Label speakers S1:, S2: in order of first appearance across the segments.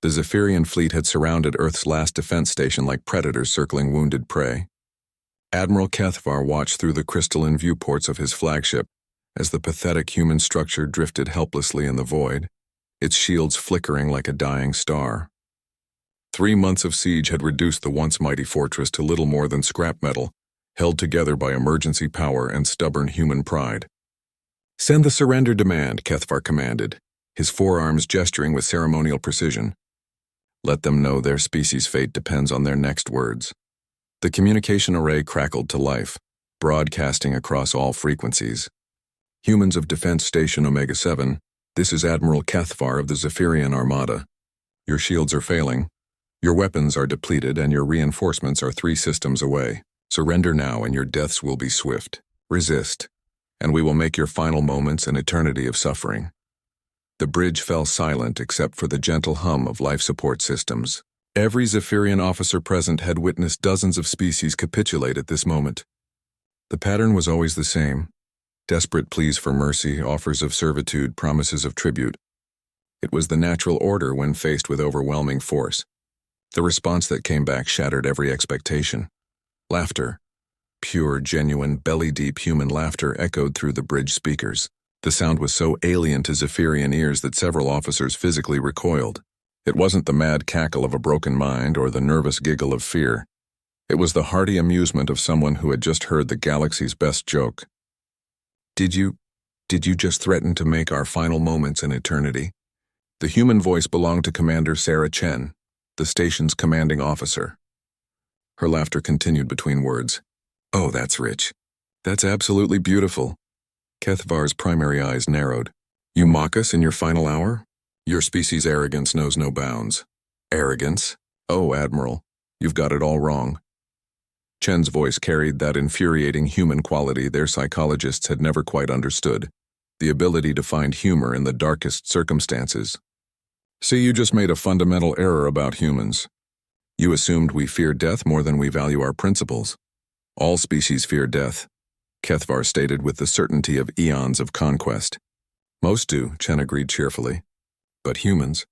S1: The Zephyrian fleet had surrounded Earth's last defense station like predators circling wounded prey. Admiral Kethvar watched through the crystalline viewports of his flagship as the pathetic human structure drifted helplessly in the void, its shields flickering like a dying star. 3 months of siege had reduced the once mighty fortress to little more than scrap metal, held together by emergency power and stubborn human pride. "Send the surrender demand," Kethvar commanded, his forearms gesturing with ceremonial precision. Let them know their species' fate depends on their next words. The communication array crackled to life, broadcasting across all frequencies. "Humans of Defense Station Omega-7, this is Admiral Kethvar of the Zephyrian Armada. Your shields are failing, your weapons are depleted, and your reinforcements are 3 systems away. Surrender now and your deaths will be swift. Resist, and we will make your final moments an eternity of suffering." The bridge fell silent except for the gentle hum of life support systems. Every Zephyrian officer present had witnessed dozens of species capitulate at this moment. The pattern was always the same: desperate pleas for mercy, offers of servitude, promises of tribute. It was the natural order when faced with overwhelming force. The response that came back shattered every expectation. Laughter, pure, genuine, belly-deep human laughter echoed through the bridge speakers. The sound was so alien to Zephyrian ears that several officers physically recoiled. It wasn't the mad cackle of a broken mind or the nervous giggle of fear. It was the hearty amusement of someone who had just heard the galaxy's best joke. Did you just threaten to make our final moments an eternity?" The human voice belonged to Commander Sarah Chen, the station's commanding officer. Her laughter continued between words. "Oh, that's rich. That's absolutely beautiful." Kethvar's primary eyes narrowed. "You mock us in your final hour? Your species' arrogance knows no bounds." "Arrogance? Oh, Admiral, you've got it all wrong." Chen's voice carried that infuriating human quality their psychologists had never quite understood, the ability to find humor in the darkest circumstances. "See, you just made a fundamental error about humans. You assumed we fear death more than we value our principles. All species fear death," Kethvar stated with the certainty of eons of conquest. "Most do," Chen agreed cheerfully. "But humans,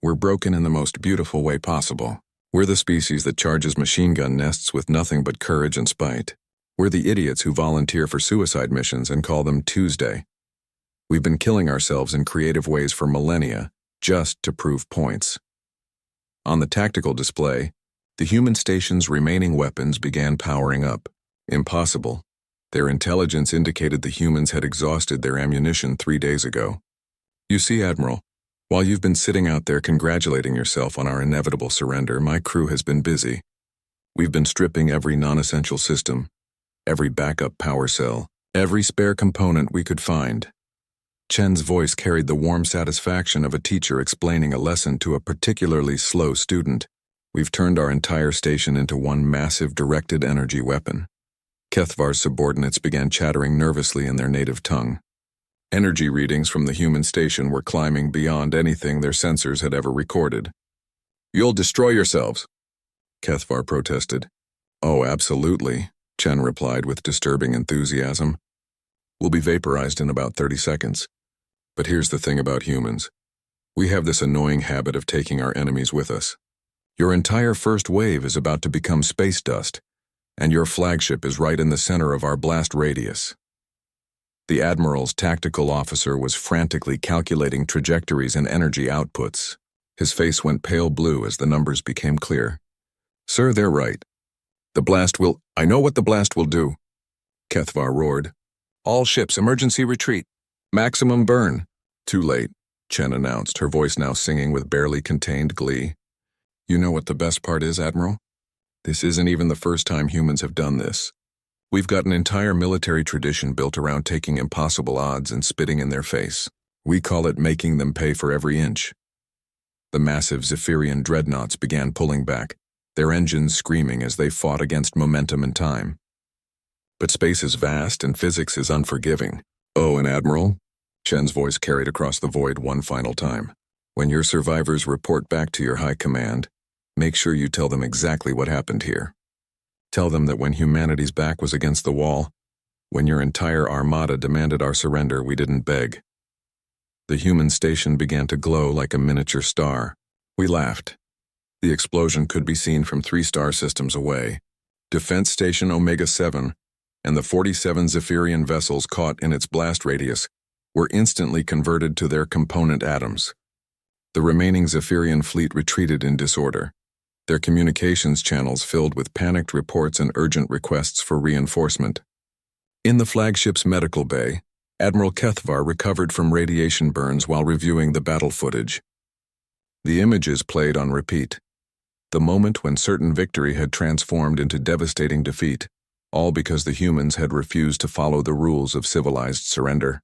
S1: we're broken in the most beautiful way possible. We're the species that charges machine gun nests with nothing but courage and spite. We're the idiots who volunteer for suicide missions and call them Tuesday. We've been killing ourselves in creative ways for millennia, just to prove points." On the tactical display, the human station's remaining weapons began powering up. Impossible. Their intelligence indicated the humans had exhausted their ammunition 3 days ago. "You see, Admiral, while you've been sitting out there congratulating yourself on our inevitable surrender, my crew has been busy. We've been stripping every non-essential system, every backup power cell, every spare component we could find." Chen's voice carried the warm satisfaction of a teacher explaining a lesson to a particularly slow student. "We've turned our entire station into one massive directed energy weapon." Kethvar's subordinates began chattering nervously in their native tongue. Energy readings from the human station were climbing beyond anything their sensors had ever recorded. "You'll destroy yourselves," Kethvar protested. "Oh, absolutely," Chen replied with disturbing enthusiasm. "We'll be vaporized in about 30 seconds. But here's the thing about humans. We have this annoying habit of taking our enemies with us. Your entire first wave is about to become space dust, and your flagship is right in the center of our blast radius." The Admiral's tactical officer was frantically calculating trajectories and energy outputs. His face went pale blue as the numbers became clear. "Sir, they're right. I know what the blast will do," Kethvar roared. "All ships, emergency retreat. Maximum burn." "Too late," Chen announced, her voice now singing with barely contained glee. "You know what the best part is, Admiral? This isn't even the first time humans have done this. We've got an entire military tradition built around taking impossible odds and spitting in their face. We call it making them pay for every inch." The massive Zephyrian dreadnoughts began pulling back, their engines screaming as they fought against momentum and time. But space is vast and physics is unforgiving. "Oh, and Admiral," Chen's voice carried across the void one final time, "when your survivors report back to your high command, make sure you tell them exactly what happened here. Tell them that when humanity's back was against the wall, when your entire armada demanded our surrender, we didn't beg." The human station began to glow like a miniature star, We laughed. The explosion could be seen from 3-star systems away. Defense Station Omega-7 and the 47 Zephyrian vessels caught in its blast radius were instantly converted to their component atoms. The remaining Zephyrian fleet retreated in disorder, their communications channels filled with panicked reports and urgent requests for reinforcement. In the flagship's medical bay, Admiral Kethvar recovered from radiation burns while reviewing the battle footage. The images played on repeat. The moment when certain victory had transformed into devastating defeat, all because the humans had refused to follow the rules of civilized surrender.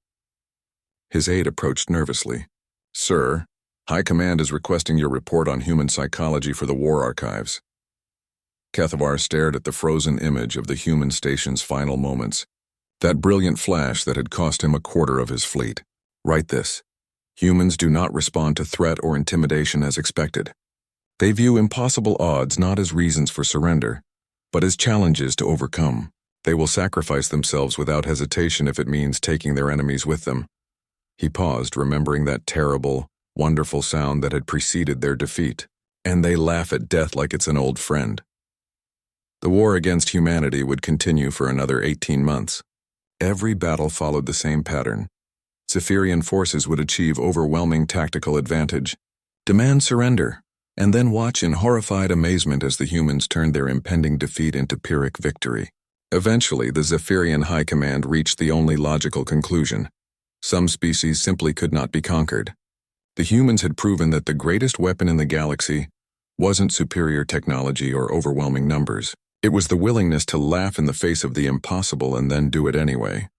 S1: His aide approached nervously. "Sir, High Command is requesting your report on human psychology for the War Archives." Kethvar stared at the frozen image of the human station's final moments, that brilliant flash that had cost him a quarter of his fleet. "Write this. Humans do not respond to threat or intimidation as expected. They view impossible odds not as reasons for surrender, but as challenges to overcome. They will sacrifice themselves without hesitation if it means taking their enemies with them." He paused, remembering that terrible, wonderful sound that had preceded their defeat. "And they laugh at death like it's an old friend." The war against humanity would continue for another 18 months. Every battle followed the same pattern. Zephyrian forces would achieve overwhelming tactical advantage, demand surrender, and then watch in horrified amazement as the humans turned their impending defeat into Pyrrhic victory. Eventually, the Zephyrian High Command reached the only logical conclusion. Some species simply could not be conquered. The humans had proven that the greatest weapon in the galaxy wasn't superior technology or overwhelming numbers. It was the willingness to laugh in the face of the impossible and then do it anyway.